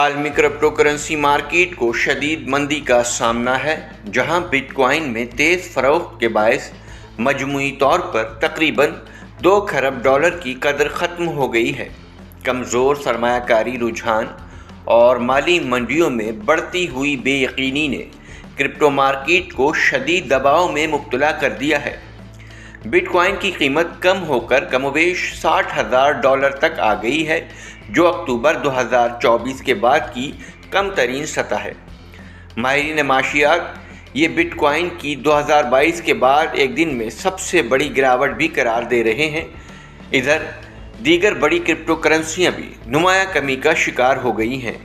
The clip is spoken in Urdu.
عالمی کرپٹو کرنسی مارکیٹ کو شدید مندی کا سامنا ہے، جہاں بٹ کوائن میں تیز فروخت کے باعث مجموعی طور پر تقریباً $2 کھرب کی قدر ختم ہو گئی ہے۔ کمزور سرمایہ کاری رجحان اور مالی منڈیوں میں بڑھتی ہوئی بے یقینی نے کرپٹو مارکیٹ کو شدید دباؤ میں مبتلا کر دیا ہے۔ بٹ کوائن کی قیمت کم ہو کر کم و بیش $60,000 تک آ گئی ہے، جو اکتوبر 2024 کے بعد کی کم ترین سطح ہے۔ ماہرین معاشیات یہ بٹ کوائن کی 2022 کے بعد ایک دن میں سب سے بڑی گراوٹ بھی قرار دے رہے ہیں۔ ادھر دیگر بڑی کرپٹو کرنسیاں بھی نمایاں کمی کا شکار ہو گئی ہیں۔